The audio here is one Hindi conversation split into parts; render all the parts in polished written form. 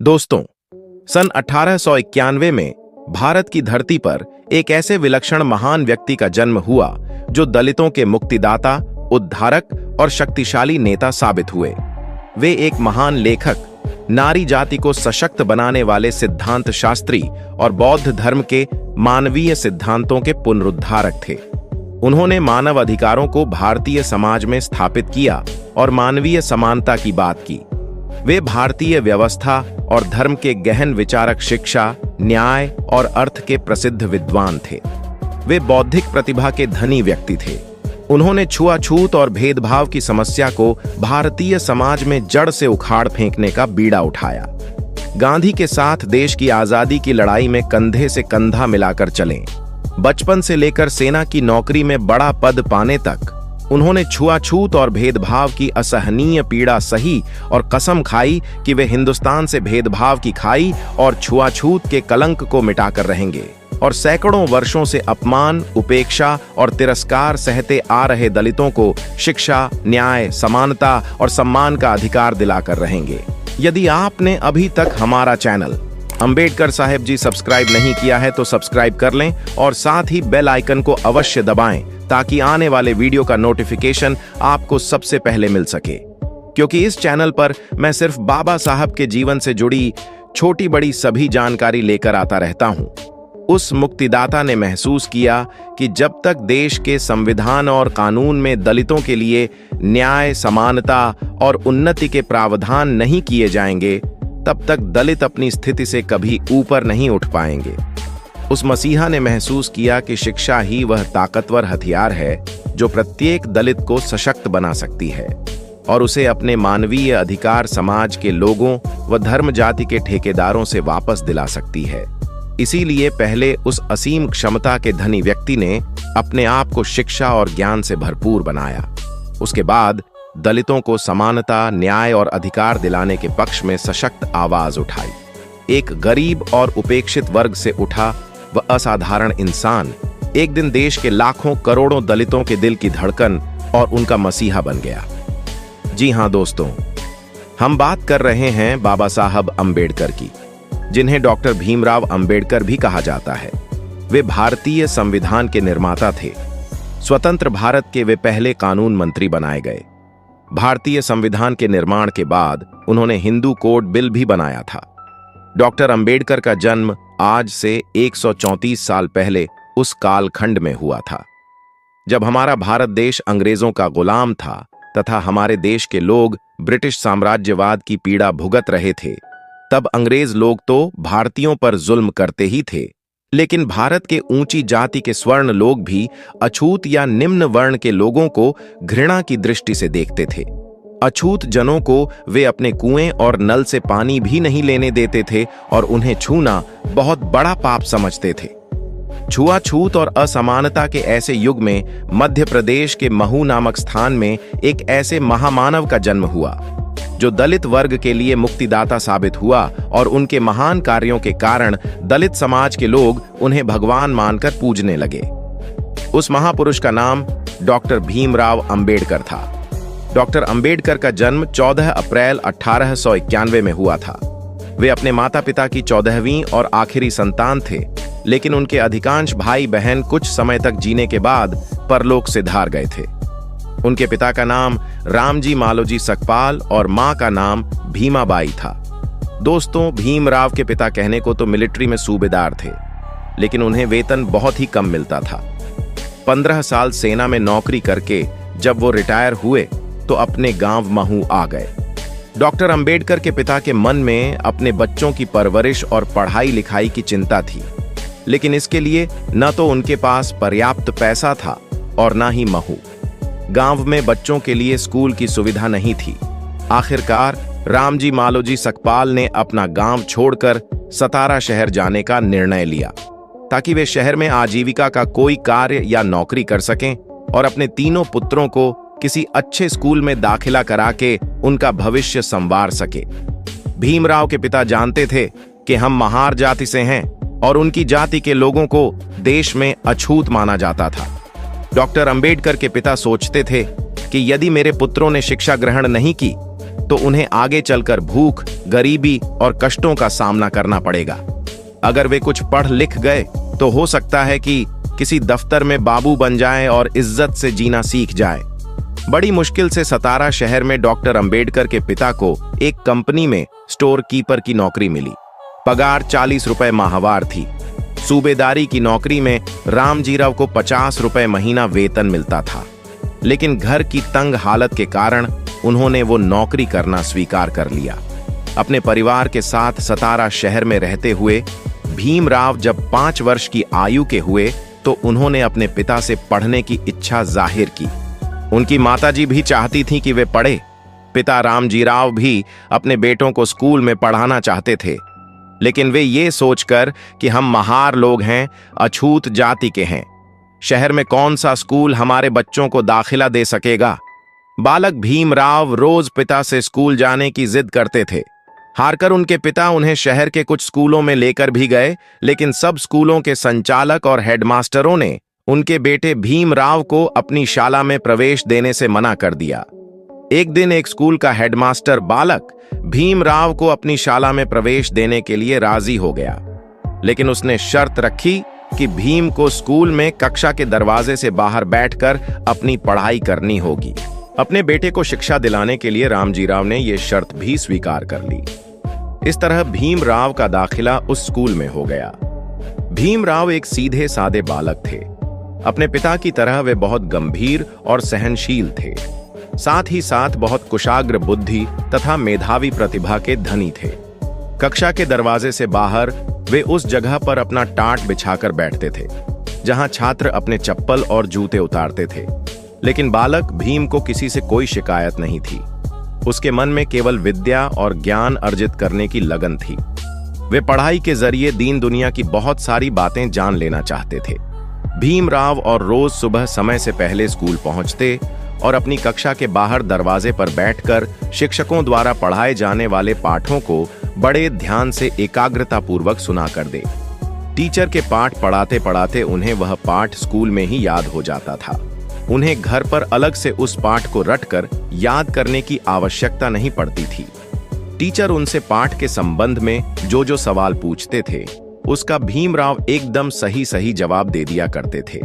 दोस्तों, सन 1891 में भारत की धरती पर एक ऐसे विलक्षण महान व्यक्ति का जन्म हुआ जो दलितों के मुक्तिदाता, उद्धारक और शक्तिशाली नेता साबित हुए। वे एक महान लेखक, नारी जाति को सशक्त बनाने वाले सिद्धांत शास्त्री और बौद्ध धर्म के मानवीय सिद्धांतों के पुनरुद्धारक थे। उन्होंने मानव अधिकारों को भारतीय समाज में स्थापित किया और मानवीय समानता की बात की। वे भारतीय व्यवस्था और धर्म के गहन विचारक, शिक्षा, न्याय और अर्थ के प्रसिद्ध विद्वान थे। वे बौद्धिक प्रतिभा के धनी व्यक्ति थे। उन्होंने छुआछूत और भेदभाव की समस्या को भारतीय समाज में जड़ से उखाड़ फेंकने का बीड़ा उठाया। गांधी के साथ देश की आजादी की लड़ाई में कंधे से कंधा मिलाकर चले। बचपन से लेकर सेना की नौकरी में बड़ा पद पाने तक उन्होंने छुआछूत और भेदभाव की असहनीय पीड़ा सही और कसम खाई कि वे हिंदुस्तान से भेदभाव की खाई और छुआछूत के कलंक को मिटाकर रहेंगे और सैकड़ों वर्षों से अपमान, उपेक्षा और तिरस्कार सहते आ रहे दलितों को शिक्षा, न्याय, समानता और सम्मान का अधिकार दिलाकर रहेंगे। यदि आपने अभी तक हमारा चैनल अंबेडकर साहब जी सब्सक्राइब नहीं किया है तो सब्सक्राइब कर लें और साथ ही बेल आइकन को अवश्य दबाएं ताकि आने वाले वीडियो का नोटिफिकेशन आपको सबसे पहले मिल सके। क्योंकि इस चैनल पर मैं सिर्फ बाबा साहब के जीवन से जुड़ी छोटी बड़ी सभी जानकारी लेकर आता रहता हूं। उस मुक्तिदाता ने महसूस किया कि जब तक देश के संविधान और कानून में दलितों के लिए न्याय, समानता और उन्नति के प्रावधान नहीं किए जाएंगे, तब तक दलित अपनी स्थिति से कभी ऊपर नहीं उठ पाएंगे। उस मसीहा ने महसूस किया कि शिक्षा ही वह ताकतवर हथियार है जो प्रत्येक दलित को सशक्त बना सकती है और उसे अपने मानवीय अधिकार समाज के लोगों व धर्म जाति के ठेकेदारों से वापस दिला सकती है। इसीलिए पहले उस असीम क्षमता के धनी व्यक्ति ने अपने आप को शिक्षा और ज्ञान से भरपूर बनाया। उसके बाद दलितों को समानता, न्याय और अधिकार दिलाने के पक्ष में सशक्त आवाज उठाई। एक गरीब और उपेक्षित वर्ग से उठा वह असाधारण इंसान एक दिन देश के लाखों करोड़ों दलितों के दिल की धड़कन और उनका मसीहा बन गया। जी हां दोस्तों, हम बात कर रहे हैं बाबा साहब अंबेडकर की, जिन्हें डॉक्टर भीमराव अंबेडकर भी कहा जाता है। वे भारतीय संविधान के निर्माता थे। स्वतंत्र भारत के वे पहले कानून मंत्री बनाए गए। भारतीय संविधान के निर्माण के बाद उन्होंने हिंदू कोड बिल भी बनाया था। डॉक्टर अंबेडकर का जन्म आज से 134 साल पहले उस कालखंड में हुआ था जब हमारा भारत देश अंग्रेजों का गुलाम था तथा हमारे देश के लोग ब्रिटिश साम्राज्यवाद की पीड़ा भुगत रहे थे। तब अंग्रेज लोग तो भारतीयों पर जुल्म करते ही थे, लेकिन भारत के ऊंची जाति के स्वर्ण लोग भी अछूत या निम्न वर्ण के लोगों को घृणा की दृष्टि से देखते थे। अछूत जनों को वे अपने कुएं और नल से पानी भी नहीं लेने देते थे और उन्हें छूना बहुत बड़ा पाप समझते थे। छुआछूत और असमानता के ऐसे युग में मध्य प्रदेश के महू नामक स्थान में एक ऐसे महामानव का जन्म हुआ जो दलित वर्ग के लिए मुक्तिदाता साबित हुआ और उनके महान कार्यों के कारण दलित समाज के लोग उन्हें भगवान मानकर पूजने लगे। उस महापुरुष का नाम डॉक्टर भीमराव अंबेडकर था। डॉक्टर अंबेडकर का जन्म 14 अप्रैल 1891 में हुआ था। वे अपने माता पिता की 14वीं और आखिरी संतान थे, लेकिन उनके अधिकांश भाई बहन कुछ समय तक जीने के बाद परलोक से धार गए थे। उनके पिता का नाम रामजी मालोजी सकपाल और मां का नाम भीमाबाई था। दोस्तों, भीमराव के पिता कहने को तो मिलिट्री में सूबेदार थे, लेकिन उन्हें वेतन बहुत ही कम मिलता था। 15 साल सेना में नौकरी करके जब वो रिटायर हुए तो अपने गांव महू आ गए। डॉक्टर अंबेडकर के पिता के मन में अपने बच्चों की परवरिश और पढ़ाई लिखाई की चिंता थी, लेकिन इसके लिए न तो उनके पास पर्याप्त पैसा था और न ही महू। गांव में बच्चों के लिए स्कूल की सुविधा नहीं थी। आखिरकार रामजी मालोजी सकपाल ने अपना गांव छोड़कर सतारा शहर जाने का निर्णय लिया ताकि वे शहर में आजीविका का कोई कार्य या नौकरी कर सकें और अपने तीनों पुत्रों को किसी अच्छे स्कूल में दाखिला करा के उनका भविष्य संवार सके। भीमराव के पिता जानते थे कि हम महार जाति से हैं और उनकी जाति के लोगों को देश में अछूत माना जाता था। डॉक्टर अंबेडकर के पिता सोचते थे कि यदि मेरे पुत्रों ने शिक्षा ग्रहण नहीं की तो उन्हें आगे चलकर भूख, गरीबी और कष्टों का सामना करना पड़ेगा। अगर वे कुछ पढ़ लिख गए तो हो सकता है कि किसी दफ्तर में बाबू बन जाएं और इज्जत से जीना सीख जाएं। बड़ी मुश्किल से सतारा शहर में डॉक्टर अंबेडकर के पिता को एक कंपनी में स्टोर कीपर की नौकरी मिली। पगार 40 रुपए माहवार थी। सूबेदारी की नौकरी में रामजीराव को 50 रुपए महीना वेतन मिलता था, लेकिन घर की तंग हालत के कारण उन्होंने वो नौकरी करना स्वीकार कर लिया। अपने परिवार के साथ सतारा शहर में रहते हुए भीमराव जब 5 वर्ष की आयु के हुए तो उन्होंने अपने पिता से पढ़ने की इच्छा जाहिर की। उनकी माताजी भी चाहती थीं कि वे पढ़े। पिता रामजीराव भी अपने बेटों को स्कूल में पढ़ाना चाहते थे, लेकिन वे ये सोचकर कि हम महार लोग हैं, अछूत जाति के हैं, शहर में कौन सा स्कूल हमारे बच्चों को दाखिला दे सकेगा। बालक भीमराव रोज पिता से स्कूल जाने की जिद करते थे। हारकर उनके पिता उन्हें शहर के कुछ स्कूलों में लेकर भी गए, लेकिन सब स्कूलों के संचालक और हेडमास्टरों ने उनके बेटे भीमराव को अपनी शाला में प्रवेश देने से मना कर दिया। एक दिन एक स्कूल का हेडमास्टर बालक भीमराव को अपनी शाला में प्रवेश देने के लिए राजी हो गया, लेकिन उसने शर्त रखी कि भीम को स्कूल में कक्षा के दरवाजे से बाहर बैठकर अपनी पढ़ाई करनी होगी। अपने बेटे को शिक्षा दिलाने के लिए रामजीराव ने यह शर्त भी स्वीकार कर ली। इस तरह भीमराव का दाखिला उस स्कूल में हो गया। भीमराव एक सीधे सादे बालक थे। अपने पिता की तरह वे बहुत गंभीर और सहनशील थे। साथ ही साथ बहुत कुशाग्र बुद्धि तथा मेधावी प्रतिभा के धनी थे। कक्षा के दरवाजे से बाहर वे उस जगह पर अपना टाट बिछाकर बैठते थे जहां छात्र अपने चप्पल और जूते उतारते थे, लेकिन बालक भीम को किसी से कोई शिकायत नहीं थी। उसके मन में केवल विद्या और ज्ञान अर्जित करने की लगन थी। वे पढ़ाई के जरिए दीन दुनिया की बहुत सारी बातें जान लेना चाहते थे। भीमराव और रोज सुबह समय से पहले स्कूल पहुंचते और अपनी कक्षा के बाहर दरवाजे पर बैठकर शिक्षकों द्वारा पढ़ाए जाने वाले पाठों को बड़े ध्यान से एकाग्रता पूर्वक सुना कर दे। टीचर के पाठ पढ़ाते पढ़ाते उन्हें वह पाठ स्कूल में ही याद हो जाता था। उन्हें घर पर अलग से उस पाठ को रटकर याद करने की आवश्यकता नहीं पड़ती थी। टीचर उनसे पाठ के संबंध में जो जो सवाल पूछते थे उसका भीमराव एकदम सही सही जवाब दे दिया करते थे।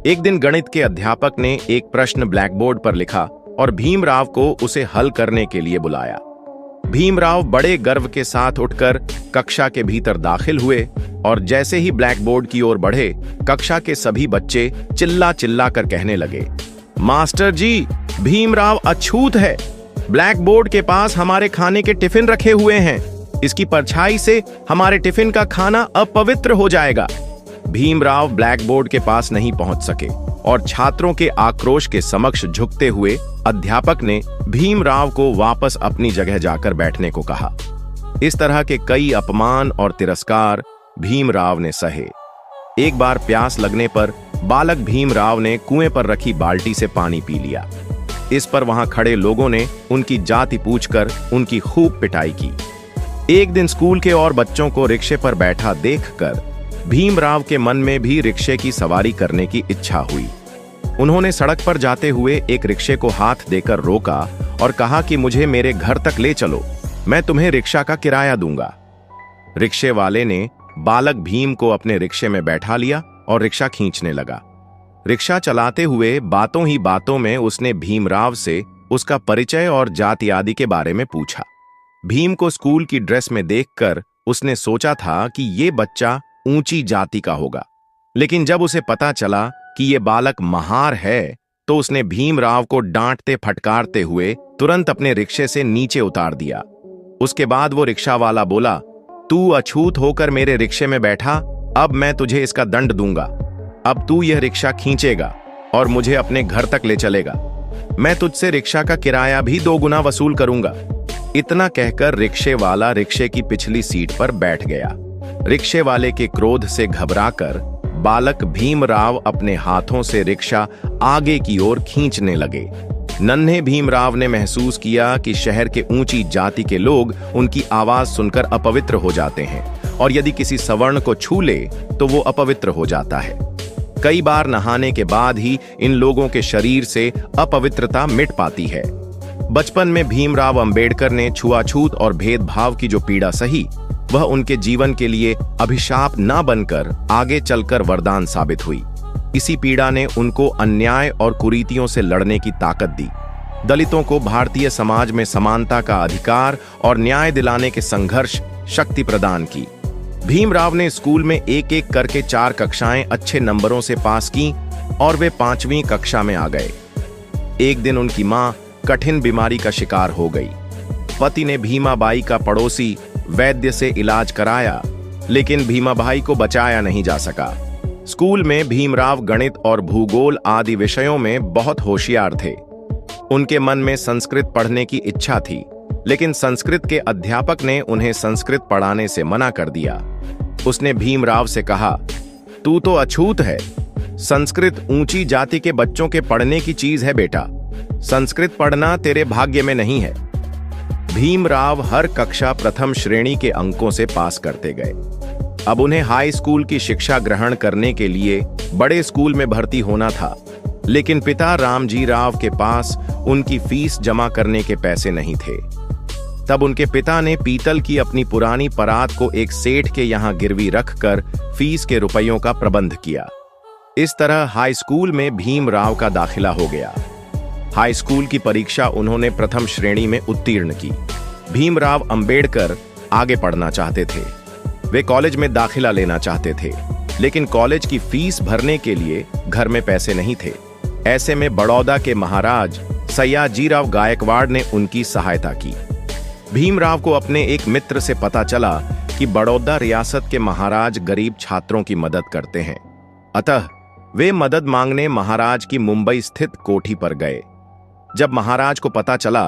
एक दिन गणित के अध्यापक ने एक प्रश्न ब्लैकबोर्ड पर लिखा और भीमराव को उसे हल करने के लिए बुलाया। भीमराव बड़े गर्व के साथ उठकर कक्षा के भीतर दाखिल हुए और जैसे ही ब्लैकबोर्ड की ओर बढ़े, कक्षा के सभी बच्चे चिल्ला चिल्ला कर कहने लगे, मास्टर जी, भीमराव अछूत है। ब्लैकबोर्ड के पास हमारे खाने के टिफिन रखे हुए हैं। इसकी परछाई से हमारे टिफिन का खाना अपवित्र हो जाएगा। भीमराव ब्लैकबोर्ड के पास नहीं पहुंच सके और छात्रों के आक्रोश के समक्ष झुकते हुए अध्यापक ने भीमराव को वापस अपनी जगह जाकर बैठने को कहा। इस तरह के कई अपमान और तिरस्कार भीमराव ने सहे। एक बार प्यास लगने पर बालक भीमराव ने कुएं पर रखी बाल्टी से पानी पी लिया। इस पर वहां खड़े लोगों ने उनकी जाति पूछकर उनकी खूब पिटाई की। एक दिन स्कूल के और बच्चों को रिक्शे पर बैठा देखकर भीमराव के मन में भी रिक्शे की सवारी करने की इच्छा हुई। उन्होंने सड़क पर जाते हुए एक रिक्शे को हाथ देकर रोका और कहा कि मुझे मेरे घर तक ले चलो, मैं तुम्हें रिक्शा का किराया दूंगा। रिक्शे वाले ने बालक भीम को अपने रिक्शे में बैठा लिया और रिक्शा खींचने लगा। रिक्शा चलाते हुए बातों ही बातों में उसने भीमराव से उसका परिचय और जाति आदि के बारे में पूछा। भीम को स्कूल की ड्रेस में देखकर उसने सोचा था कि ये बच्चा ऊंची जाति का होगा, लेकिन जब उसे पता चला कि ये बालक महार है तो उसने भीमराव को डांटते फटकारते हुए तुरंत अपने रिक्शे से नीचे उतार दिया। उसके बाद वो रिक्शा वाला बोला, तू अछूत होकर मेरे रिक्शे में बैठा, अब मैं तुझे इसका दंड दूंगा। अब तू यह रिक्शा खींचेगा और मुझे अपने घर तक ले चलेगा। मैं तुझसे रिक्शा का किराया भी 2 गुना वसूल करूंगा। इतना कहकर रिक्शे वाला रिक्शे की पिछली सीट पर बैठ गया। रिक्शे वाले के क्रोध से घबराकर बालक भीमराव अपने हाथों से रिक्शा आगे की ओर खींचने लगे। नन्हे भीमराव ने महसूस किया कि शहर के ऊंची जाति के लोग उनकी आवाज सुनकर अपवित्र हो जाते हैं और यदि किसी सवर्ण को छू ले तो वो अपवित्र हो जाता है। कई बार नहाने के बाद ही इन लोगों के शरीर से अपवित्रता मिट पाती है। बचपन में भीमराव अंबेडकर ने छुआछूत और भेदभाव की जो पीड़ा सही, वह उनके जीवन के लिए अभिशाप न बनकर आगे चलकर वरदान साबित हुई। इसी पीड़ा ने उनको अन्याय और कुरीतियों से लड़ने की ताकत दी, दलितों को भारतीय समाज में समानता का अधिकार और न्याय दिलाने के संघर्ष शक्ति प्रदान की। भीमराव ने स्कूल में एक एक करके 4 कक्षाएं अच्छे नंबरों से पास की और वे 5वीं कक्षा में आ गए। एक दिन उनकी मां कठिन बीमारी का शिकार हो गई। पति ने भीमाबाई का पड़ोसी वैद्य से इलाज कराया, लेकिन भीमाबाई को बचाया नहीं जा सका। स्कूल में भीमराव गणित और भूगोल आदि विषयों में बहुत होशियार थे। उनके मन में संस्कृत पढ़ने की इच्छा थी, लेकिन संस्कृत के अध्यापक ने उन्हें संस्कृत पढ़ाने से मना कर दिया। उसने भीमराव से कहा, तू तो अछूत है, संस्कृत ऊंची जाति के बच्चों के पढ़ने की चीज है बेटा, संस्कृत पढ़ना तेरे भाग्य में नहीं है। भीमराव हर कक्षा प्रथम श्रेणी के अंकों से पास करते गए। अब उन्हें हाई स्कूल की शिक्षा ग्रहण करने के लिए बड़े स्कूल में भर्ती होना था, लेकिन पिता रामजी राव के पास उनकी फीस जमा करने के पैसे नहीं थे। तब उनके पिता ने पीतल की अपनी पुरानी परात को एक सेठ के यहां गिरवी रखकर फीस के रुपयों का प्रबंध किया। इस तरह हाई स्कूल में भीमराव का दाखिला हो गया। हाई स्कूल की परीक्षा उन्होंने प्रथम श्रेणी में उत्तीर्ण की। भीमराव अंबेडकर आगे पढ़ना चाहते थे। वे कॉलेज में दाखिला लेना चाहते थे, लेकिन कॉलेज की फीस भरने के लिए घर में पैसे नहीं थे। ऐसे में बड़ौदा के महाराज सयाजीराव गायकवाड़ ने उनकी सहायता की। भीमराव को अपने एक मित्र से पता चला कि बड़ौदा रियासत के महाराज गरीब छात्रों की मदद करते हैं, अतः वे मदद मांगने महाराज की मुंबई स्थित कोठी पर गए। जब महाराज को पता चला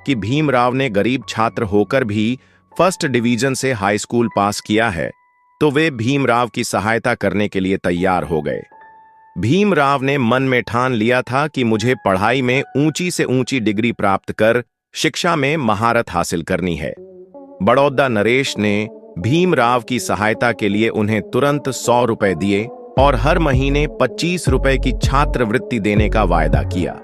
कि भीमराव ने गरीब छात्र होकर भी फर्स्ट डिवीजन से हाई स्कूल पास किया है, तो वे भीमराव की सहायता करने के लिए तैयार हो गए। भीमराव ने मन में ठान लिया था कि मुझे पढ़ाई में ऊंची से ऊंची डिग्री प्राप्त कर शिक्षा में महारत हासिल करनी है। बड़ौदा नरेश ने भीमराव की सहायता के लिए उन्हें तुरंत 100 रुपए दिए और हर महीने 25 रुपए की छात्रवृत्ति देने का वायदा किया।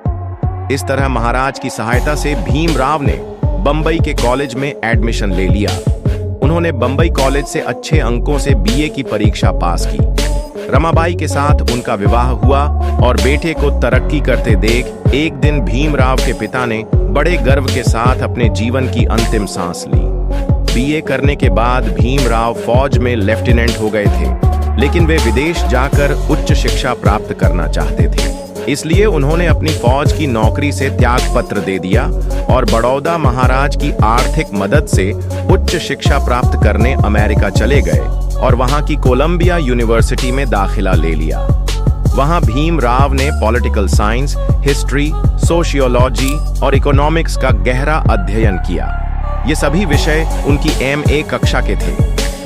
इस तरह महाराज की सहायता से भीमराव ने बंबई के कॉलेज में एडमिशन ले लिया। उन्होंने बंबई कॉलेज से अच्छे अंकों से बीए की परीक्षा पास की। रमाबाई के साथ उनका विवाह हुआ और बेटे को तरक्की करते देख एक दिन भीमराव के पिता ने बड़े गर्व के साथ अपने जीवन की अंतिम सांस ली। बीए करने के बाद भीमराव फौज में लेफ्टिनेंट हो गए थे, लेकिन वे विदेश जाकर उच्च शिक्षा प्राप्त करना चाहते थे। इसलिए उन्होंने अपनी फौज की नौकरी से त्याग पत्र दे दिया और बड़ौदा महाराज की आर्थिक मदद से उच्च शिक्षा प्राप्त करने अमेरिका चले गए और वहां की कोलंबिया यूनिवर्सिटी में दाखिला ले लिया। वहां भीमराव ने पॉलिटिकल साइंस, हिस्ट्री, सोशियोलॉजी और इकोनॉमिक्स का गहरा अध्ययन किया। ये सभी विषय उनकी MA कक्षा के थे।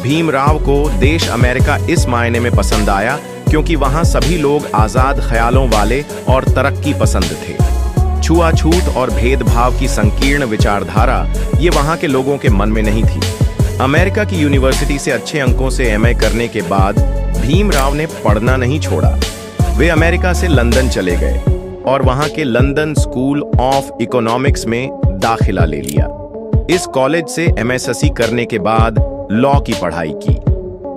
भीमराव को देश अमेरिका इस मायने में पसंद आया क्योंकि वहां सभी लोग आजाद ख्यालों वाले और तरक्की पसंद थे। छुआछूत और भेदभाव की संकीर्ण विचारधारा ये वहां के लोगों के मन में नहीं थी। अमेरिका की यूनिवर्सिटी से अच्छे अंकों से MA करने के बाद भीमराव ने पढ़ना नहीं छोड़ा। वे अमेरिका से लंदन चले गए और वहां के लंदन स्कूल ऑफ इकोनॉमिक्स में दाखिला ले लिया। इस कॉलेज से MSc करने के बाद लॉ की पढ़ाई की।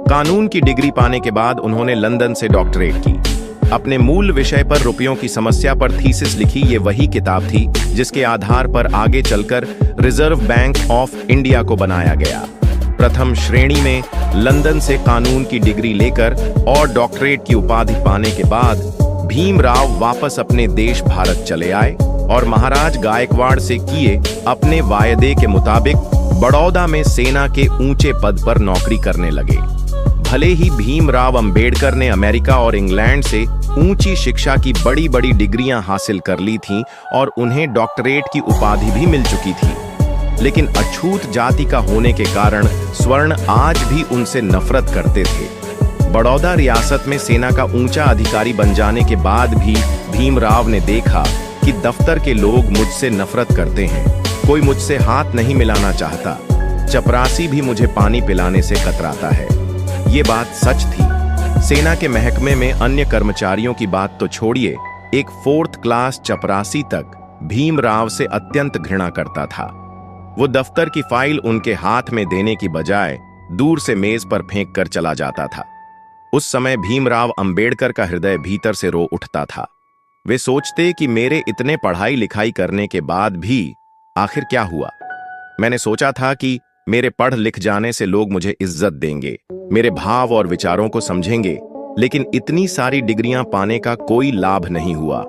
कानून की डिग्री पाने के बाद उन्होंने लंदन से डॉक्टरेट की। अपने मूल विषय पर रुपयों की समस्या पर थीसिस लिखी। ये वही किताब थी जिसके आधार पर आगे चलकर रिजर्व बैंक ऑफ इंडिया को बनाया गया। प्रथम श्रेणी में लंदन से कानून की डिग्री लेकर और डॉक्टरेट की उपाधि पाने के बाद भीमराव वापस अपने देश भारत चले आए और महाराज गायकवाड़ से किए अपने वायदे के मुताबिक बड़ौदा में सेना के ऊंचे पद पर नौकरी करने लगे। भले ही भीमराव अंबेडकर ने अमेरिका और इंग्लैंड से ऊंची शिक्षा की बड़ी बड़ी डिग्रियां हासिल कर ली थीं और उन्हें डॉक्टरेट की उपाधि भी मिल चुकी थी, लेकिन अछूत जाति का होने के कारण स्वर्ण आज भी उनसे नफरत करते थे। बड़ौदा रियासत में सेना का ऊंचा अधिकारी बन जाने के बाद भी भीमराव ने देखा कि दफ्तर के लोग मुझसे नफरत करते हैं, कोई मुझसे हाथ नहीं मिलाना चाहता, चपरासी भी मुझे पानी पिलाने से कतराता है। ये बात सच थी। सेना के महकमे में अन्य कर्मचारियों की बात तो छोड़िए, एक 4th क्लास चपरासी तक भीमराव से अत्यंत घृणा करता था। वो दफ्तर की फाइल उनके हाथ में देने की बजाय दूर से मेज पर फेंक कर चला जाता था। उस समय भीमराव अंबेडकर का हृदय भीतर से रो उठता था। वे सोचते कि मेरे इतने पढ़ाई लिखाई करने के बाद भी आखिर क्या हुआ। मैंने सोचा था कि मेरे पढ़ लिख जाने से लोग मुझे इज्जत देंगे, मेरे भाव और विचारों को समझेंगे, लेकिन इतनी सारी डिग्रियां पाने का कोई लाभ नहीं हुआ।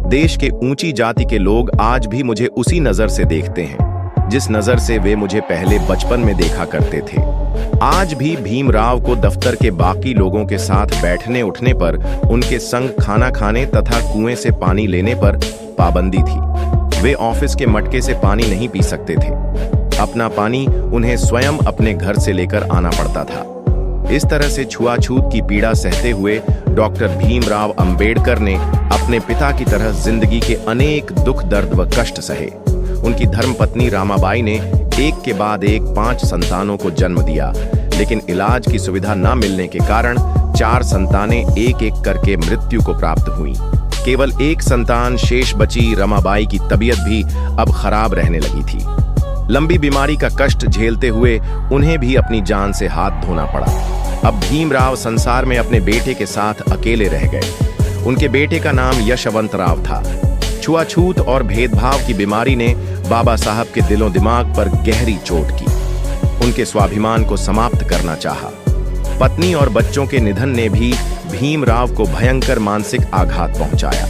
देश के ऊंची जाति के लोग आज भी मुझे उसी नजर से देखते हैं जिस नजर से वे मुझे पहले बचपन में देखा करते थे। आज भी भीमराव को दफ्तर के बाकी लोगों के साथ बैठने उठने पर, उनके संग खाना खाने तथा कुएं से पानी लेने पर पाबंदी थी। वे ऑफिस के मटके से पानी नहीं पी सकते थे। अपना पानी उन्हें स्वयं अपने घर से लेकर आना पड़ता था। इस तरह से छुआछूत की पीड़ा सहते हुए डॉक्टर भीमराव अंबेडकर ने अपने पिता की तरह जिंदगी के अनेक दुख दर्द व कष्ट सहे। उनकी धर्मपत्नी रामाबाई ने एक के बाद एक 5 संतानों को जन्म दिया, लेकिन इलाज की सुविधा न मिलने के कारण 4 संतानें एक एक करके मृत्यु को प्राप्त हुईं। केवल एक संतान शेष बची रमाबाई की तबीयत भी अब खराब रहने लगी थी। लंबी बीमारी का कष्ट झेलते हुए उन्हें भी अपनी जान से हाथ धोना पड़ा। अब भीमराव संसार में अपने बेटे के साथ अकेले रह गए। उनके बेटे का नाम यशवंतराव था। छुआछूत और भेदभाव की बीमारी ने बाबा साहब के दिलो दिमाग पर गहरी चोट की। उनके स्वाभिमान को समाप्त करना चाहा। पत्नी और बच्चों के निधन ने भी भीमराव को भयंकर मानसिक आघात पहुंचाया।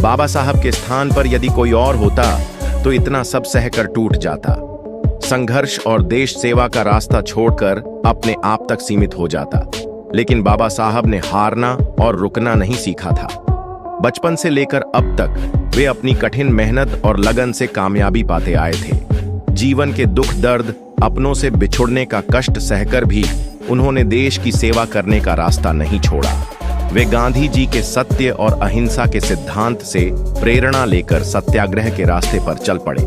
बाबा साहब के स्थान पर यदि कोई और होता तो इतना सब सहकर टूट जाता। संघर्ष और देश सेवा का रास्ता छोड़कर अपने आप तक सीमित हो जाता। लेकिन बाबा साहब ने हारना और रुकना नहीं सीखा था। बचपन से लेकर अब तक वे अपनी कठिन मेहनत और लगन से कामयाबी पाते आए थे। जीवन के दुख दर्द, अपनों से बिछुड़ने का कष्ट सहकर भी उन्होंने देश की सेवा करने का रास्ता नहीं छोड़ा। वे गांधी जी के सत्य और अहिंसा के सिद्धांत से प्रेरणा लेकर सत्याग्रह के रास्ते पर चल पड़े।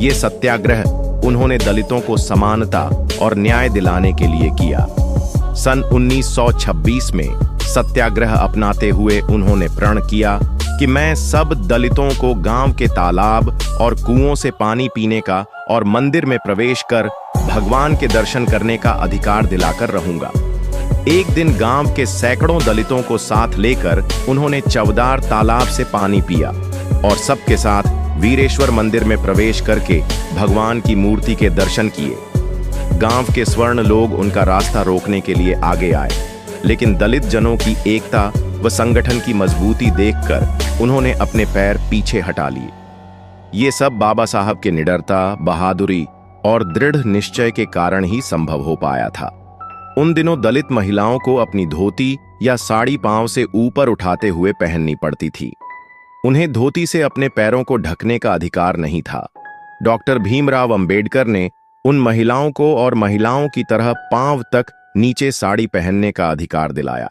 ये सत्याग्रह उन्होंने दलितों को समानता और न्याय दिलाने के लिए किया। सन 1926 में सत्याग्रह अपनाते हुए उन्होंने प्रण किया कि मैं सब दलितों को गांव के तालाब और कुओं से पानी पीने का और मंदिर में प्रवेश कर भगवान के दर्शन करने का अधिकार दिलाकर रहूंगा। एक दिन गांव के सैकड़ों दलितों को साथ लेकर उन्होंने चवदार तालाब से पानी पिया और सबके साथ वीरेश्वर मंदिर में प्रवेश करके भगवान की मूर्ति के दर्शन किए। गांव के स्वर्ण लोग उनका रास्ता रोकने के लिए आगे आए, लेकिन दलित जनों की एकता व संगठन की मजबूती देखकर उन्होंने अपने पैर पीछे हटा लिए। ये सब बाबा साहब के निडरता, बहादुरी और दृढ़ निश्चय के कारण ही संभव हो पाया था। उन दिनों दलित महिलाओं को अपनी धोती या साड़ी पांव से ऊपर उठाते हुए पहननी पड़ती थी। उन्हें धोती से अपने पैरों को ढकने का अधिकार नहीं था। डॉक्टर भीमराव अंबेडकर ने उन महिलाओं को और महिलाओं की तरह पांव तक नीचे साड़ी पहनने का अधिकार दिलाया।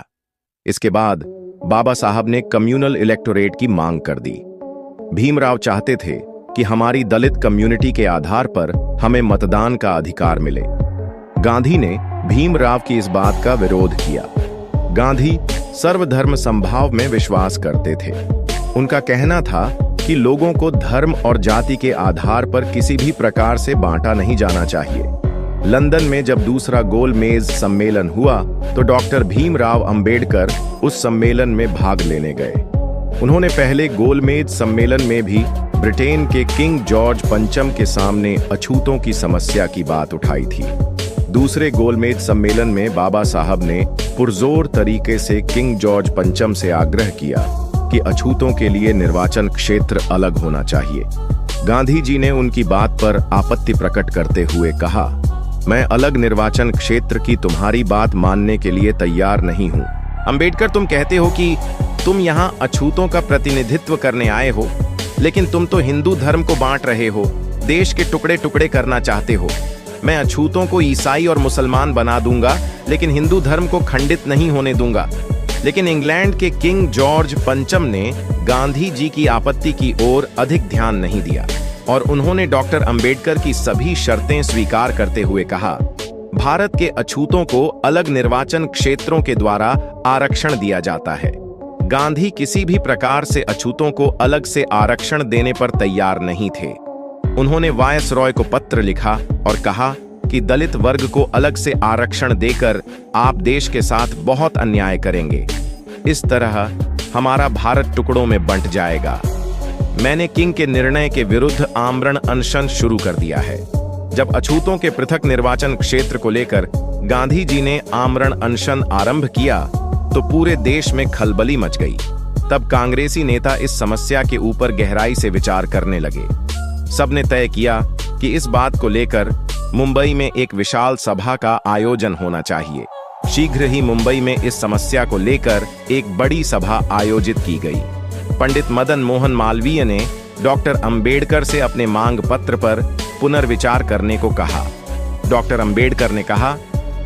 इसके बाद बाबा साहब ने कम्युनल इलेक्टोरेट की मांग कर दी। भीमराव चाहते थे कि हमारी दलित कम्युनिटी के आधार पर हमें मतदान का अधिकार मिले। गांधी ने भीमराव की इस बात का विरोध किया। गांधी सर्वधर्म समभाव में विश्वास करते थे। उनका कहना था कि लोगों को धर्म और जाति के आधार पर किसी भी प्रकार से बांटा नहीं जाना चाहिए। लंदन में जब दूसरा गोलमेज सम्मेलन हुआ तो डॉक्टर भीमराव अंबेडकर उस सम्मेलन में भाग लेने गए। उन्होंने पहले गोलमेज सम्मेलन में भी ब्रिटेन के किंग जॉर्ज पंचम के सामने अछूतों की समस्या की बात उठाई थी। दूसरे गोलमेज सम्मेलन में बाबा साहब ने पुरजोर तरीके से किंग जॉर्ज पंचम से आग्रह किया कि अछूतों के लिए निर्वाचन क्षेत्र अलग होना चाहिए। गांधी जी ने उनकी बात पर आपत्ति प्रकट करते हुए कहा, मैं अलग निर्वाचन क्षेत्र की तुम्हारी बात मानने के लिए तैयार नहीं हूं। अंबेडकर, तुम कहते हो कि तुम यहां अछूतों का प्रतिनिधित्व करने आए हो, लेकिन तुम तो हिंदू धर्म को बांट रहे हो, देश के टुकड़े टुकड़े करना चाहते हो। मैं अछूतों को ईसाई और मुसलमान बना दूंगा, लेकिन हिंदू धर्म को खंडित नहीं होने दूंगा। लेकिन इंग्लैंड के किंग जॉर्ज पंचम ने गांधी जी की आपत्ति की ओर अधिक ध्यान नहीं दिया और उन्होंने डॉक्टर अंबेडकर की सभी शर्तें स्वीकार करते हुए कहा, भारत के अछूतों को अलग निर्वाचन क्षेत्रों के द्वारा आरक्षण दिया जाता है। गांधी किसी भी प्रकार से अछूतों को अलग से आरक्षण देने पर तैयार नहीं थे। उन्होंने वायसरॉय को पत्र लिखा और कहा कि दलित वर्ग को अलग से आरक्षण देकर आप देश के साथ बहुत अन्याय करेंगे। इस तरह हमारा भारत टुकड़ों में बंट जाएगा। मैंने किंग के निर्णय के विरुद्ध आमरण अनशन शुरू कर दिया है। जब अछूतों के पृथक निर्वाचन क्षेत्र को लेकर गांधी जी ने आमरण अनशन आरंभ किया तो पूरे देश में खलबली मच गई। तब कांग्रेसी नेता इस समस्या के ऊपर गहराई से विचार करने लगे। सबने तय किया कि इस बात को लेकर मुंबई में एक विशाल सभा का आयोजन होना चाहिए। शीघ्र ही मुंबई में इस समस्या को लेकर एक बड़ी सभा आयोजित की गई। पंडित मदन मोहन मालवीय ने डॉक्टर अंबेडकर से अपने मांग पत्र पर पुनर्विचार करने को कहा। डॉक्टर अंबेडकर ने कहा,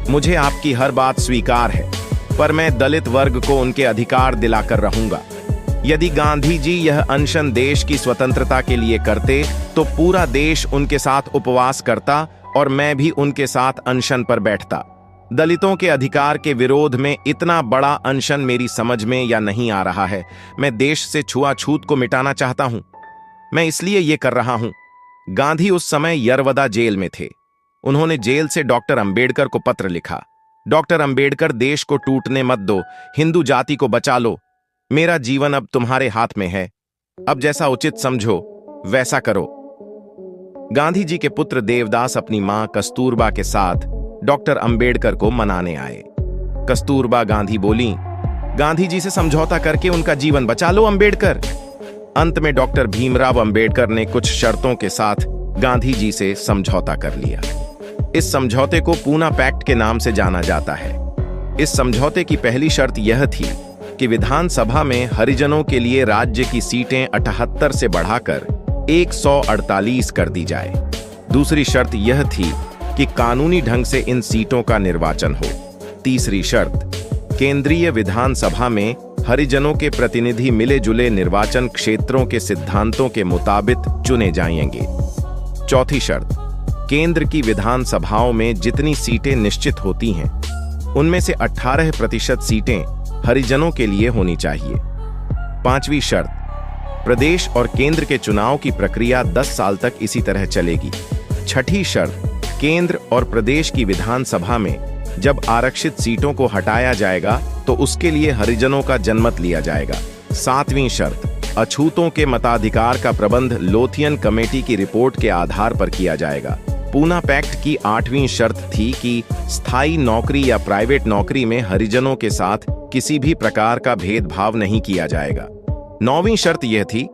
मुझे आपकी हर बात स्वीकार है, पर मैं दलित वर्ग को उनके अधिकार दिलाकर रहूंगा। यदि गांधी जी यह अनशन देश की स्वतंत्रता के लिए करते तो पूरा देश उनके साथ उपवास करता और मैं भी उनके साथ अनशन पर बैठता। दलितों के अधिकार के विरोध में इतना बड़ा अनशन मेरी समझ में या नहीं आ रहा है। मैं देश से छुआछूत को मिटाना चाहता हूं। मैं इसलिए ये कर रहा हूं। गांधी उस समय यरवदा जेल में थे। उन्होंने जेल से डॉक्टर अंबेडकर को पत्र लिखा। डॉक्टर अंबेडकर, देश को टूटने मत दो, हिंदू जाति को बचा लो। मेरा जीवन अब तुम्हारे हाथ में है। अब जैसा उचित समझो वैसा करो। गांधी जी के पुत्र देवदास अपनी मां कस्तूरबा के साथ डॉक्टर अंबेडकर को मनाने आए। कस्तूरबा गांधी बोली, गांधी जी से समझौता करके उनका जीवन बचा लो अंबेडकर। अंत में डॉक्टर भीमराव अंबेडकर ने कुछ शर्तों के साथ गांधी जी से समझौता कर लिया। इस समझौते को पूना पैक्ट के नाम से जाना जाता है। इस समझौते की पहली शर्त यह थी कि विधानसभा में हरिजनों के लिए राज्य की सीटें 78 से बढ़ाकर 148 कर दी जाए। दूसरी शर्त यह थी कि कानूनी ढंग से इन सीटों का निर्वाचन हो। तीसरी शर्त, केंद्रीय विधानसभा में हरिजनों के प्रतिनिधि मिले जुले निर्वाचन क्षेत्रों के सिद्धांतों के मुताबिक चुने जाएंगे। चौथी शर्त, केंद्र की विधानसभाओं में जितनी सीटें निश्चित होती हैं उनमें से 18% सीटें हरिजनों के लिए होनी चाहिए। पांचवी शर्त, प्रदेश और केंद्र के चुनाव की प्रक्रिया 10 साल तक इसी तरह चलेगी। छठी शर्त, केंद्र और प्रदेश की विधानसभा में जब आरक्षित सीटों को हटाया जाएगा तो उसके लिए हरिजनों का जनमत लिया जाएगा। सातवीं शर्त, अछूतों के मताधिकार का प्रबंध लोथियन कमेटी की रिपोर्ट के आधार पर किया जाएगा। पूना पैक्ट की 8वीं शर्त थी कि स्थायी नौकरी या प्राइवेट नौकरी में हरिजनों के साथ किसी भी प्रकार का भेदभाव नहीं किया जाएगा। 9वीं शर्त यह थी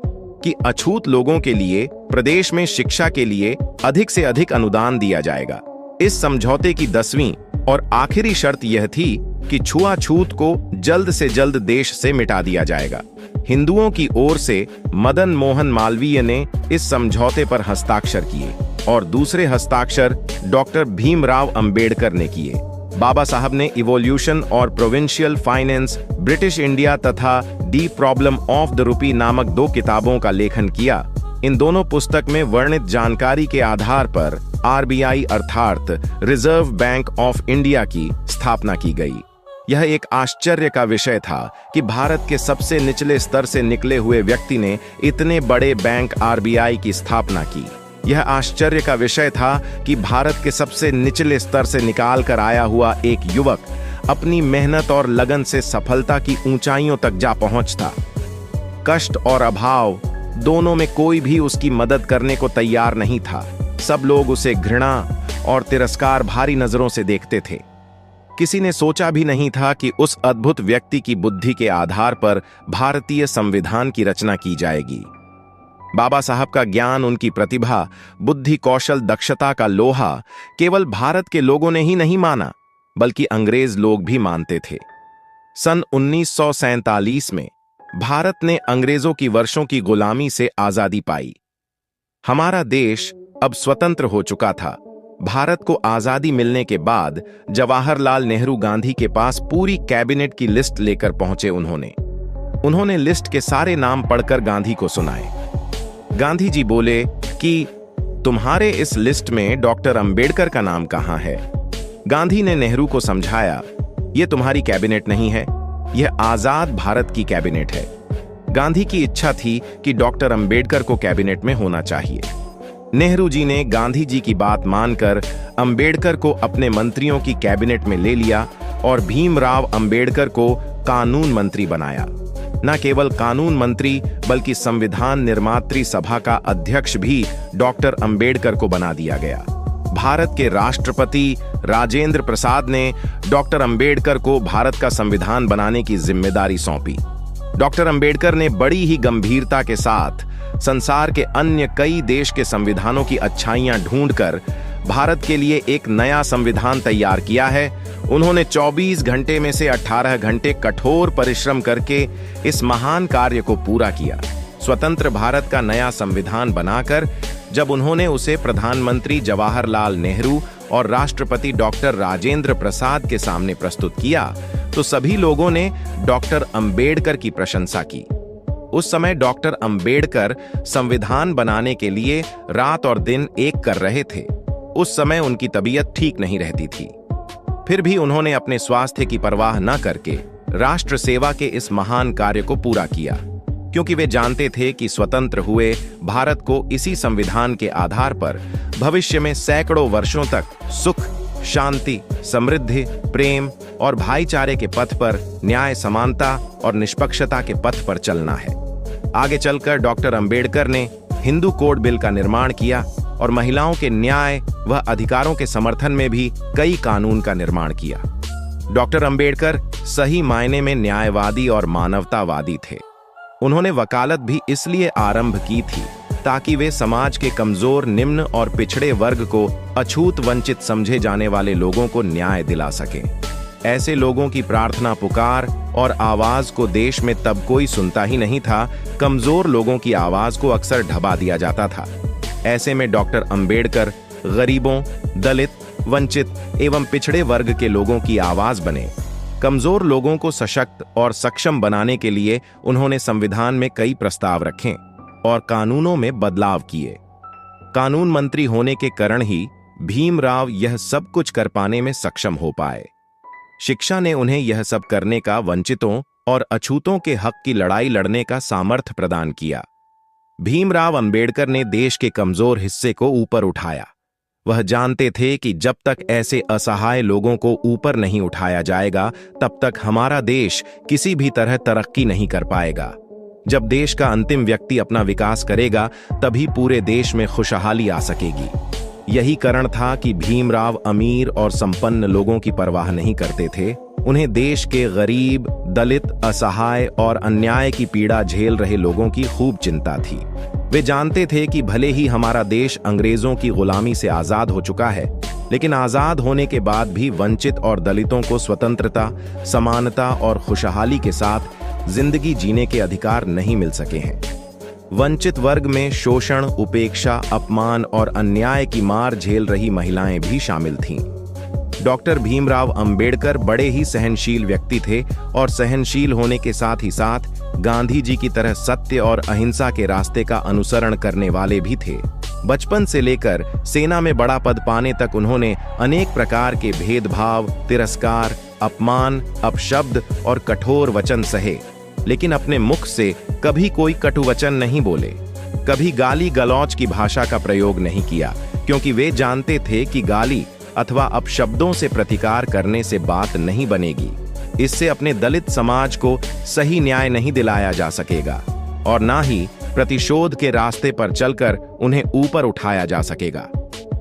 कि अछूत लोगों के लिए प्रदेश में शिक्षा के लिए अधिक से अधिक अनुदान दिया जाएगा। इस समझौते की 10वीं और आखिरी शर्त यह थी कि छुआछूत को जल्द से जल्द देश से मिटा दिया जाएगा। हिंदुओं की ओर से मदन मोहन मालवीय ने इस समझौते पर हस्ताक्षर किए और दूसरे हस्ताक्षर डॉक्टर भीमराव अंबेडकर ने किए। बाबा साहब ने इवोल्यूशन और प्रोविंशियल फाइनेंस, ब्रिटिश इंडिया तथा दी प्रॉब्लम ऑफ द रूपी नामक 2 किताबों का लेखन किया। इन दोनों पुस्तक में वर्णित जानकारी के आधार पर आरबीआई अर्थात रिजर्व बैंक ऑफ इंडिया की स्थापना की गई। यह एक आश्चर्य का विषय था कि भारत के सबसे निचले स्तर से निकले हुए व्यक्ति ने इतने बड़े बैंक आरबीआई की स्थापना की। यह आश्चर्य का विषय था कि भारत के सबसे निचले स्तर से निकाल कर आया हुआ एक युवक अपनी मेहनत और लगन से सफलता की ऊंचाइयों तक जा पहुंचता। कष्ट और अभाव दोनों में कोई भी उसकी मदद करने को तैयार नहीं था। सब लोग उसे घृणा और तिरस्कार भारी नजरों से देखते थे। किसी ने सोचा भी नहीं था कि उस अद्भुत व्यक्ति की बुद्धि के आधार पर भारतीय संविधान की रचना की जाएगी। बाबा साहब का ज्ञान, उनकी प्रतिभा, बुद्धि, कौशल, दक्षता का लोहा केवल भारत के लोगों ने ही नहीं माना बल्कि अंग्रेज लोग भी मानते थे। सन 1947 में भारत ने अंग्रेजों की वर्षों की गुलामी से आजादी पाई। हमारा देश अब स्वतंत्र हो चुका था। भारत को आजादी मिलने के बाद जवाहरलाल नेहरू गांधी के पास पूरी कैबिनेट की लिस्ट लेकर पहुंचे। उन्होंने लिस्ट के सारे नाम पढ़कर गांधी को सुनाए। गांधी जी बोले कि तुम्हारे इस लिस्ट में डॉक्टर अंबेडकर का नाम कहां है? गांधी ने नेहरू को समझाया, यह तुम्हारी कैबिनेट नहीं है, यह आजाद भारत की कैबिनेट है। गांधी की इच्छा थी कि डॉक्टर अंबेडकर को कैबिनेट में होना चाहिए। नेहरू जी ने गांधी जी की बात मानकर अंबेडकर को अपने मंत्रियों की कैबिनेट में ले लिया और भीमराव अंबेडकर को कानून मंत्री बनाया। न केवल कानून मंत्री बल्कि संविधान निर्मात्री सभा का अध्यक्ष भी डॉक्टर अंबेडकर को बना दिया गया। भारत के राष्ट्रपति राजेंद्र प्रसाद ने डॉक्टर अंबेडकर को भारत का संविधान बनाने की जिम्मेदारी सौंपी। डॉक्टर अंबेडकर ने बड़ी ही गंभीरता के साथ संसार के अन्य कई देश के संविधानों की अच्छाइयां ढूंढकर भारत के लिए एक नया संविधान तैयार किया है। उन्होंने 24 घंटे में से 18 घंटे कठोर परिश्रम करके इस महान कार्य को पूरा किया। स्वतंत्र भारत का नया संविधान बनाकर जब उन्होंने उसे प्रधानमंत्री जवाहरलाल नेहरू और राष्ट्रपति डॉक्टर राजेंद्र प्रसाद के सामने प्रस्तुत किया तो सभी लोगों ने डॉक्टर अंबेडकर की प्रशंसा की। उस समय डॉक्टर अंबेडकर संविधान बनाने के लिए रात और दिन एक कर रहे थे। उस समय उनकी तबीयत ठीक नहीं रहती थी। फिर भी उन्होंने अपने स्वास्थ्य की परवाह न करके राष्ट्र सेवा के इस महान कार्य को पूरा किया, क्योंकि वे जानते थे कि स्वतंत्र हुए भारत को इसी संविधान के आधार पर भविष्य में सैकड़ों वर्षों तक सुख, शांति, समृद्धि, प्रेम और भाईचारे के पथ पर, न्याय, समानता और निष्पक्षता के पथ पर चलना है। आगे चलकर डॉक्टर अंबेडकर ने हिंदू कोड बिल का निर्माण किया और महिलाओं के न्याय व अधिकारों के समर्थन में भी कई कानून का निर्माण किया। डॉक्टर अंबेडकर सही मायने में न्यायवादी और मानवतावादी थे। उन्होंने वकालत भी इसलिए आरंभ की थी ताकि वे समाज के कमजोर, निम्न और पिछड़े वर्ग को अछूत वंचित समझे जाने वाले लोगों को न्याय दिला सकें। ऐसे लोगों की प्रार्थना, पुकार और आवाज को देश में तब कोई सुनता ही नहीं था। कमजोर लोगों की आवाज को अक्सर ढबा दिया जाता था। ऐसे में डॉक्टर अंबेडकर गरीबों, दलित, वंचित एवं पिछड़े वर्ग के लोगों की आवाज बने। कमजोर लोगों को सशक्त और सक्षम बनाने के लिए उन्होंने संविधान में कई प्रस्ताव रखे और कानूनों में बदलाव किए। कानून मंत्री होने के कारण ही भीमराव यह सब कुछ कर पाने में सक्षम हो पाए। शिक्षा ने उन्हें यह सब करने का, वंचितों और अछूतों के हक की लड़ाई लड़ने का सामर्थ्य प्रदान किया। भीमराव अंबेडकर ने देश के कमजोर हिस्से को ऊपर उठाया। वह जानते थे कि जब तक ऐसे असहाय लोगों को ऊपर नहीं उठाया जाएगा तब तक हमारा देश किसी भी तरह तरक्की नहीं कर पाएगा। जब देश का अंतिम व्यक्ति अपना विकास करेगा तभी पूरे देश में खुशहाली आ सकेगी। यही कारण था कि भीमराव अमीर और संपन्न लोगों की परवाह नहीं करते थे। उन्हें देश के गरीब, दलित, असहाय और अन्याय की पीड़ा झेल रहे लोगों की खूब चिंता थी। वे जानते थे कि भले ही हमारा देश अंग्रेजों की गुलामी से आजाद हो चुका है, लेकिन आजाद होने के बाद भी वंचित और दलितों को स्वतंत्रता, समानता और खुशहाली के साथ जिंदगी जीने के अधिकार नहीं मिल सके हैं। वंचित वर्ग में शोषण, उपेक्षा, अपमान और अन्याय की मार झेल रही महिलाएं भी शामिल थीं। डॉक्टर भीमराव अंबेडकर बड़े ही सहनशील व्यक्ति थे और सहनशील होने के साथ ही साथ गांधी जी की तरह सत्य और अहिंसा के रास्ते का अनुसरण करने वाले भी थे। बचपन से लेकर सेना में बड़ा पद पाने तक उन्होंने अनेक प्रकार के भेदभाव, तिरस्कार, अपमान, अपशब्द और कठोर वचन सहे, लेकिन अपने मुख से कभी कोई कटु वचन नहीं बोले। कभी गाली गलौज की भाषा का प्रयोग नहीं किया, क्योंकि वे जानते थे कि गाली अथवा अपशब्दों से प्रतिकार करने से बात नहीं बनेगी। इससे अपने दलित समाज को सही न्याय नहीं दिलाया जा सकेगा और ना ही प्रतिशोध के रास्ते पर चलकर उन्हें ऊपर उठाया जा सकेगा।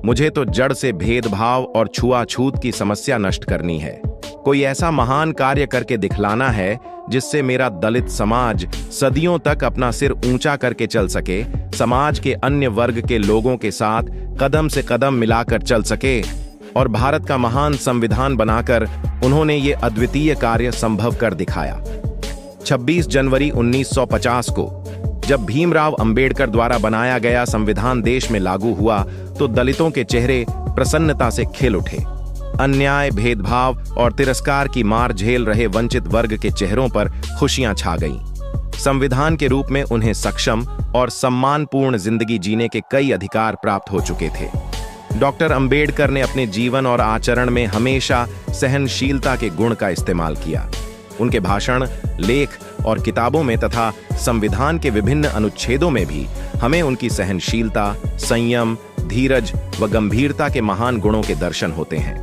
मुझे तो जड़ से भेदभाव और छुआछूत की समस्या नष्ट करनी है। कोई ऐसा महान कार्य करके दिखलाना है जिससे मेरा दलित समाज सदियों तक अपना सिर ऊंचा करके चल सके, समाज के अन्य वर्ग के लोगों के साथ कदम से कदम मिलाकर चल सके और भारत का महान संविधान बनाकर उन्होंने ये अद्वितीय कार्य संभव कर दिखाया। 26 जनवरी 1950 को जब भीमराव अंबेडकर द्वारा बनाया गया संविधान देश में लागू हुआ तो दलितों के चेहरे प्रसन्नता से खिल उठे। अन्याय, भेदभाव और तिरस्कार की मार झेल रहे वंचित वर्ग के चेहरों पर खुशियां छा गईं। संविधान के रूप में उन्हें सक्षम और सम्मानपूर्ण जिंदगी जीने के कई अधिकार प्राप्त हो चुके थे। डॉक्टर अंबेडकर ने अपने जीवन और आचरण में हमेशा सहनशीलता के गुण का इस्तेमाल किया। उनके भाषण, लेख और किताबों में तथा संविधान के विभिन्न अनुच्छेदों में भी हमें उनकी सहनशीलता, संयम, धीरज व गंभीरता के महान गुणों के दर्शन होते हैं।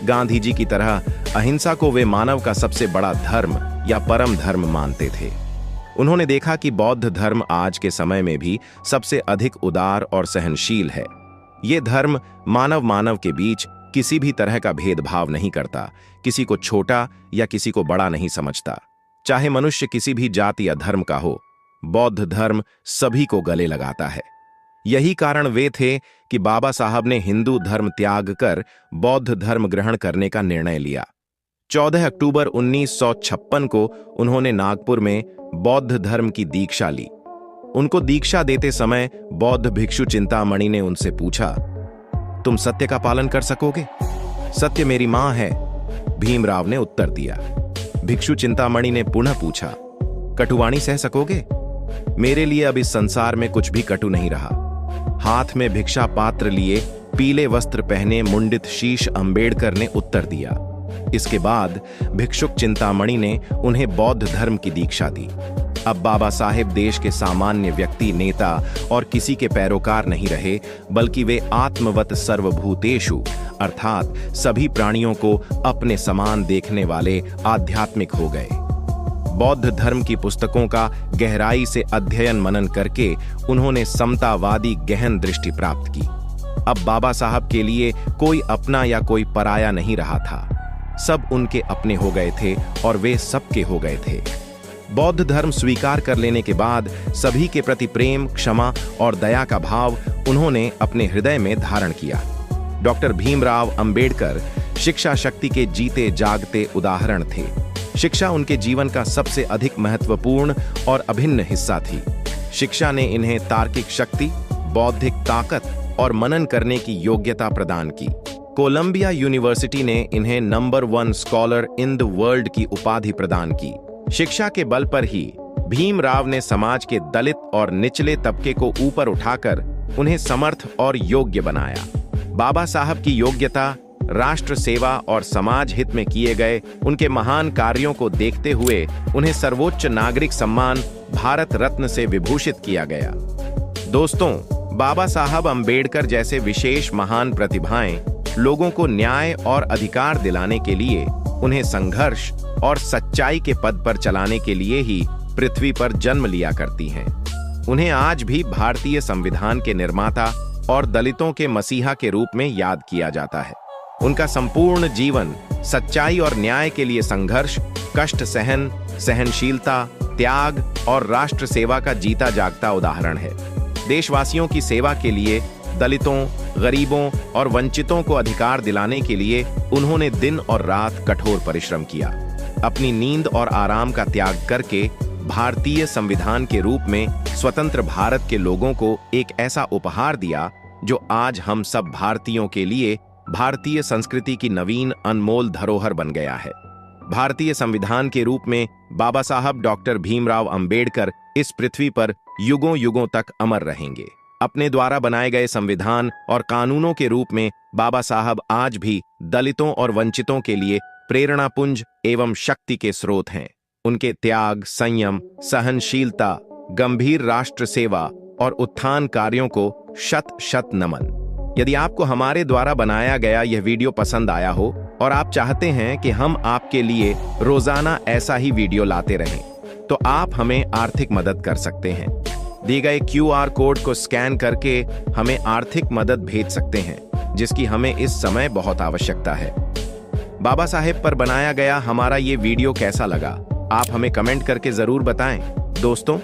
गांधी जी की तरह अहिंसा को वे मानव का सबसे बड़ा धर्म या परम धर्म मानते थे। उन्होंने देखा कि बौद्ध धर्म आज के समय में भी सबसे अधिक उदार और सहनशील है। ये धर्म मानव के बीच किसी भी तरह का भेदभाव नहीं करता, किसी को छोटा या किसी को बड़ा नहीं समझता, चाहे मनुष्य किसी भी जाति या धर्म का हो। बौद्ध धर्म सभी को गले लगाता है। यही कारण वे थे कि बाबा साहब ने हिंदू धर्म त्याग कर बौद्ध धर्म ग्रहण करने का निर्णय लिया। 14 अक्टूबर 1956 को उन्होंने नागपुर में बौद्ध धर्म की दीक्षा ली। उनको दीक्षा देते समय बौद्ध भिक्षु चिंतामणि ने उनसे पूछा, तुम सत्य का पालन कर सकोगे? सत्य मेरी मां है, भीमराव ने उत्तर दिया। भिक्षु चिंतामणि ने पुनः पूछा, कटुवाणी सह सकोगे? मेरे लिए अब इस संसार में कुछ भी कटु नहीं रहा। हाथ में भिक्षा पात्र लिए, पीले वस्त्र पहने मुंडित शीश अंबेडकर ने उत्तर दिया। इसके बाद भिक्षुक चिंतामणि ने उन्हें बौद्ध धर्म की दीक्षा दी। अब बाबा साहेब देश के सामान्य व्यक्ति, नेता और किसी के पैरोकार नहीं रहे, बल्कि वे आत्मवत सर्वभूतेषु अर्थात सभी प्राणियों को अपने समान देखने वाले आध्यात्मिक हो गए। बौद्ध धर्म की पुस्तकों का गहराई से अध्ययन मनन करके उन्होंने समतावादी गहन दृष्टि प्राप्त की। अब बाबा साहब के लिए कोई अपना या कोई पराया नहीं रहा था। सब उनके अपने हो गए थे और वे सबके हो गए थे। बौद्ध धर्म स्वीकार कर लेने के बाद सभी के प्रति प्रेम, क्षमा और दया का भाव उन्होंने अपने हृदय में धारण किया। डॉक्टर भीमराव अंबेडकर शिक्षा शक्ति के जीते जागते उदाहरण थे। शिक्षा उनके जीवन का सबसे अधिक महत्वपूर्ण और अभिन्न हिस्सा थी। शिक्षा ने इन्हें तार्किक शक्ति, बौद्धिक ताकत और मनन करने की योग्यता प्रदान की। कोलंबिया यूनिवर्सिटी ने इन्हें number 1 scholar in the world की उपाधि प्रदान की। शिक्षा के बल पर ही भीमराव ने समाज के दलित और निचले तबके को ऊपर उठाकर उन्हें समर्थ और योग्य बनाया। बाबा साहब की योग्यता, राष्ट्र सेवा और समाज हित में किए गए उनके महान कार्यों को देखते हुए उन्हें सर्वोच्च नागरिक सम्मान भारत रत्न से विभूषित किया गया। दोस्तों, बाबा साहब अंबेडकर जैसे विशेष महान प्रतिभाएं लोगों को न्याय और अधिकार दिलाने के लिए, उन्हें संघर्ष और सच्चाई के पद पर चलाने के लिए ही पृथ्वी पर जन्म लिया करती हैं। उन्हें आज भी भारतीय संविधान के निर्माता और दलितों के मसीहा के रूप में याद किया जाता है। उनका संपूर्ण जीवन सच्चाई और न्याय के लिए संघर्ष, कष्ट सहन, सहनशीलता, त्याग और राष्ट्र सेवा का जीता जागता उदाहरण है। देशवासियों की सेवा के लिए, दलितों, गरीबों और वंचितों को अधिकार दिलाने के लिए उन्होंने दिन और रात कठोर परिश्रम किया। अपनी नींद और आराम का त्याग करके भारतीय संविधान के रूप में स्वतंत्र भारत के लोगों को एक ऐसा उपहार दिया जो आज हम सब भारतीयों के लिए भारतीय संस्कृति की नवीन अनमोल धरोहर बन गया है। भारतीय संविधान के रूप में बाबा साहब डॉक्टर भीमराव अंबेडकर इस पृथ्वी पर युगों युगों तक अमर रहेंगे। अपने द्वारा बनाए गए संविधान और कानूनों के रूप में बाबा साहब आज भी दलितों और वंचितों के लिए प्रेरणापुंज एवं शक्ति के स्रोत हैं। उनके त्याग, संयम, सहनशीलता, गंभीर राष्ट्र सेवा और उत्थान कार्यों को शत शत नमन। यदि आपको हमारे द्वारा बनाया गया यह वीडियो पसंद आया हो और आप चाहते हैं कि हम आपके लिए रोजाना ऐसा ही वीडियो लाते रहें, तो आप हमें आर्थिक मदद कर सकते हैं। दिए गए QR कोड को स्कैन करके हमें आर्थिक मदद भेज सकते हैं, जिसकी हमें इस समय बहुत आवश्यकता है। बाबा साहेब पर बनाया गया हमारा ये वीडियो कैसा लगा, आप हमें कमेंट करके जरूर बताएं। दोस्तों,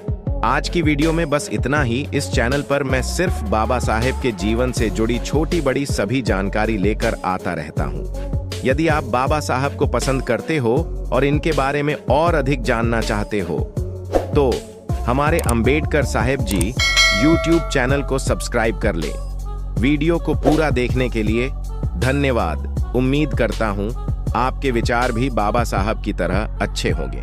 आज की वीडियो में बस इतना ही। इस चैनल पर मैं सिर्फ बाबा साहेब के जीवन से जुड़ी छोटी बड़ी सभी जानकारी लेकर आता रहता हूँ। यदि आप बाबा साहब को पसंद करते हो और इनके बारे में और अधिक जानना चाहते हो, तो हमारे अंबेडकर साहेब जी YouTube चैनल को सब्सक्राइब कर ले। वीडियो को पूरा देखने के लिए धन्यवाद। उम्मीद करता हूँ आपके विचार भी बाबा साहब की तरह अच्छे होंगे।